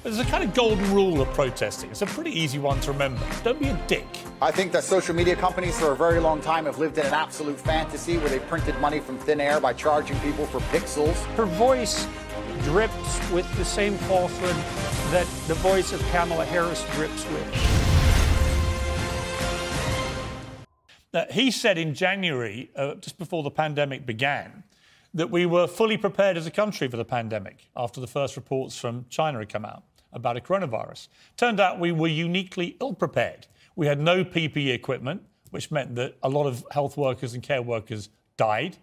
There's a kind of golden rule of protesting. It's a pretty easy one to remember. Don't be a dick. I think that social media companies for a very long time have lived in an absolute fantasy where they printed money from thin air by charging people for pixels. Her voice drips with the same falsehood that the voice of Kamala Harris drips with. He said in January, just before the pandemic began, that we were fully prepared as a country for the pandemic after the first reports from China had come out about a coronavirus. Turned out we were uniquely ill-prepared. We had no PPE equipment, which meant that a lot of health workers and care workers died.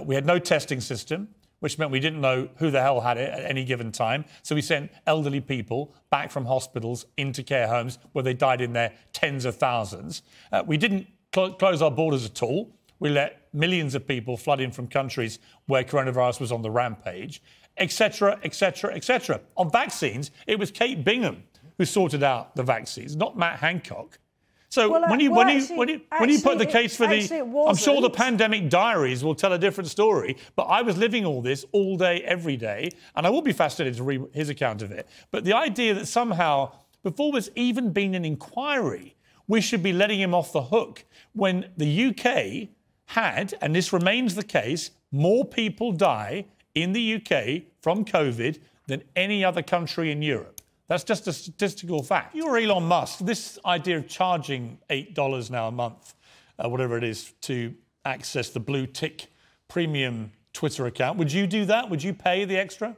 We had no testing system, which meant we didn't know who the hell had it at any given time. So we sent elderly people back from hospitals into care homes where they died in their tens of thousands. We didn't close our borders at all. We let millions of people flood in from countries where coronavirus was on the rampage, etc., etc., etc. On vaccines, it was Kate Bingham who sorted out the vaccines, not Matt Hancock. So when you put the case for I'm sure the pandemic diaries will tell a different story, but I was living all this all day, every day, and I will be fascinated to read his account of it. But the idea that somehow, before there's even been an inquiry, we should be letting him off the hook when the UK had, and this remains the case, more people die in the UK from COVID than any other country in Europe. That's just a statistical fact. You're Elon Musk. This idea of charging $8 now a month, whatever it is, to access the blue tick premium Twitter account, would you do that? Would you pay the extra?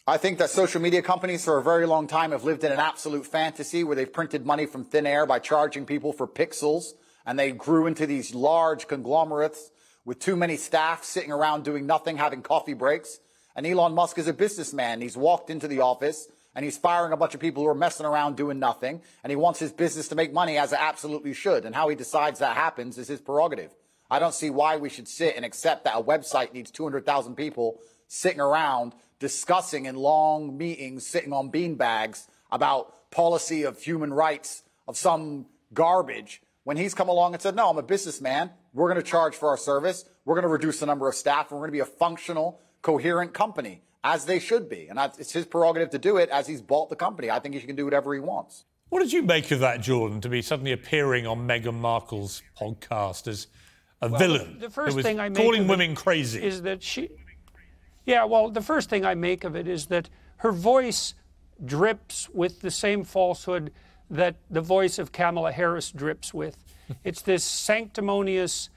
I think that social media companies for a very long time have lived in an absolute fantasy where they've printed money from thin air by charging people for pixels. And they grew into these large conglomerates with too many staff sitting around doing nothing, having coffee breaks. And Elon Musk is a businessman. He's walked into the office and he's firing a bunch of people who are messing around doing nothing. And he wants his business to make money, as it absolutely should. And how he decides that happens is his prerogative. I don't see why we should sit and accept that a website needs 200,000 people sitting around discussing in long meetings, sitting on beanbags about policy of human rights of some garbage. When he's come along and said, no, I'm a businessman, we're going to charge for our service, we're going to reduce the number of staff, and we're going to be a functional, coherent company, as they should be. And it's his prerogative to do it, as he's bought the company. I think he can do whatever he wants. What did you make of that, Jordan, to be suddenly appearing on Meghan Markle's podcast as a villain the first who was thing I make calling women crazy? Is that she... Yeah, well, the first thing I make of it is that her voice drips with the same falsehood that the voice of Kamala Harris drips with. It's this sanctimonious,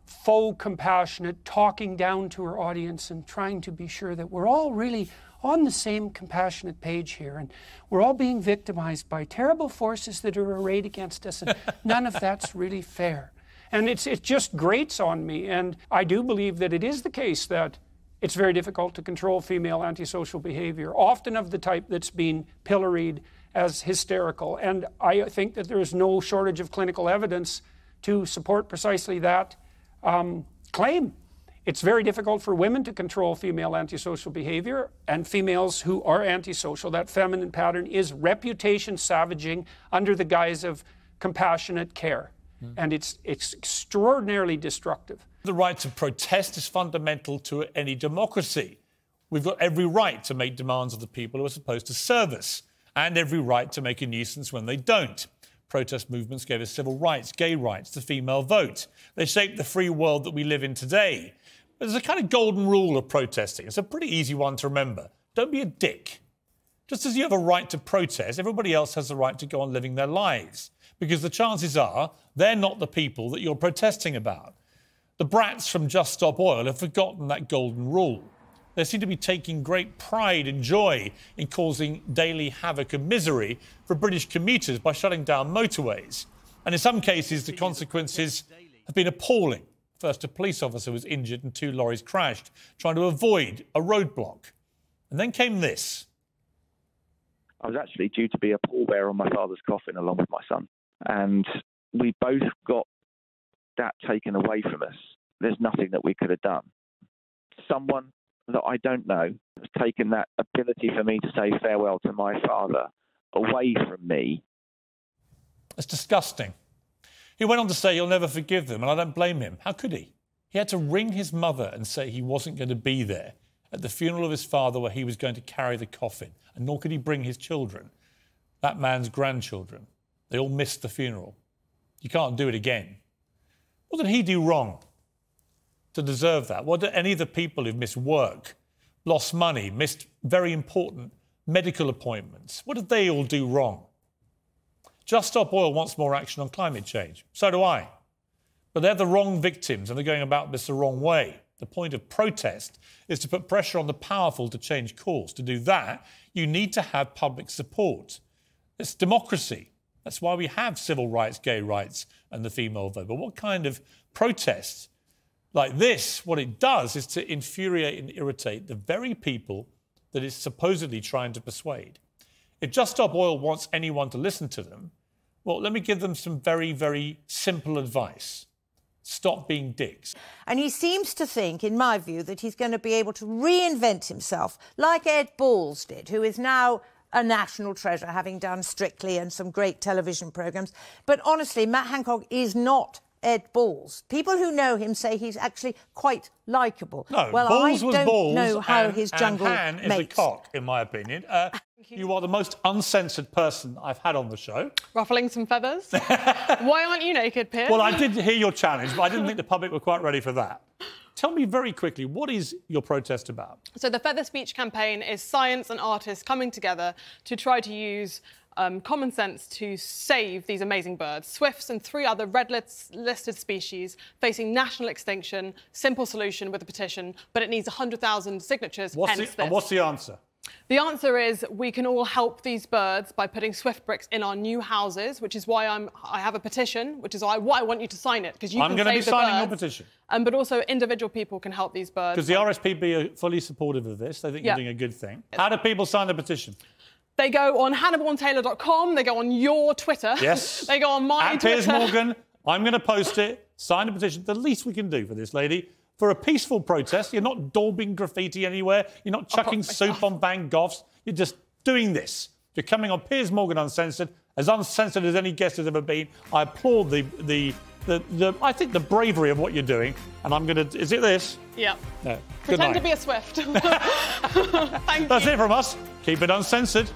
faux compassionate, talking down to her audience and trying to be sure that we're all really on the same compassionate page here, and we're all being victimized by terrible forces that are arrayed against us, and none of that's really fair. And it just grates on me, and I do believe that it is the case that it's very difficult to control female antisocial behavior, often of the type that's been pilloried as hysterical. And I think that there is no shortage of clinical evidence to support precisely that claim. It's very difficult for women to control female antisocial behavior, and females who are antisocial. That feminine pattern is reputation savaging under the guise of compassionate care. And it's extraordinarily destructive. The right to protest is fundamental to any democracy. We've got every right to make demands of the people who are supposed to serve us, and every right to make a nuisance when they don't. Protest movements gave us civil rights, gay rights, the female vote. They shaped the free world that we live in today. But there's a kind of golden rule of protesting. It's a pretty easy one to remember. Don't be a dick. Just as you have a right to protest, everybody else has the right to go on living their lives, because the chances are they're not the people that you're protesting about. The brats from Just Stop Oil have forgotten that golden rule. They seem to be taking great pride and joy in causing daily havoc and misery for British commuters by shutting down motorways. And in some cases, the consequences have been appalling. First, a police officer was injured and 2 lorries crashed, trying to avoid a roadblock. And then came this. I was actually due to be a pallbearer on my father's coffin along with my son. And we both got that taken away from us. There's nothing that we could have done. Someone that I don't know has taken that ability for me to say farewell to my father away from me. It's disgusting. He went on to say he'll never forgive them, and I don't blame him. How could he? He had to ring his mother and say he wasn't going to be there at the funeral of his father where he was going to carry the coffin, and nor could he bring his children, that man's grandchildren. They all missed the funeral. You can't do it again. What did he do wrong to deserve that? What did any of the people who've missed work, lost money, missed very important medical appointments, what did they all do wrong? Just Stop Oil wants more action on climate change. So do I. But they're the wrong victims and they're going about this the wrong way. The point of protest is to put pressure on the powerful to change course. To do that, you need to have public support. It's democracy. That's why we have civil rights, gay rights and the female vote. But what kind of protest like this, what it does is to infuriate and irritate the very people that it's supposedly trying to persuade. If Just Stop Oil wants anyone to listen to them, well, let me give them some very, very simple advice. Stop being dicks. And he seems to think, in my view, that he's going to be able to reinvent himself, like Ed Balls did, who is now a national treasure, having done Strictly and some great television programmes. But honestly, Matt Hancock is not Ed Balls. People who know him say he's actually quite likeable. No, well, Balls I was don't Balls know how and, his jungle and Han is mates. the cock, in my opinion. You are the most uncensored person I've had on the show. Ruffling some feathers. Why aren't you naked, Piers? Well, I did hear your challenge, but I didn't think the public were quite ready for that. Tell me very quickly, what is your protest about? So the Feather Speech campaign is science and artists coming together to try to use common sense to save these amazing birds. Swifts and 3 other red-listed species facing national extinction. Simple solution with a petition, but it needs 100,000 signatures, And what's the answer? The answer is we can all help these birds by putting swift bricks in our new houses, which is why I have a petition, which is why I want you to sign it, because you can save the birds. I'm going to be signing your petition. But also individual people can help these birds. Because the RSPB are fully supportive of this. They think you're doing a good thing. How do people sign the petition? They go on HannibalandTaylor.com. They go on your Twitter. Yes. They go on my At Twitter. Piers Morgan. I'm going to post it. Sign the petition. The least we can do for this lady. For a peaceful protest, you're not daubing graffiti anywhere. You're not chucking soup on Van Goghs. You're just doing this. You're coming on Piers Morgan Uncensored as any guest has ever been. I applaud I think the bravery of what you're doing. And I'm going to... Is it this? Yeah. No. Pretend to be a Swift. Thank you. That's it from us. Keep it uncensored.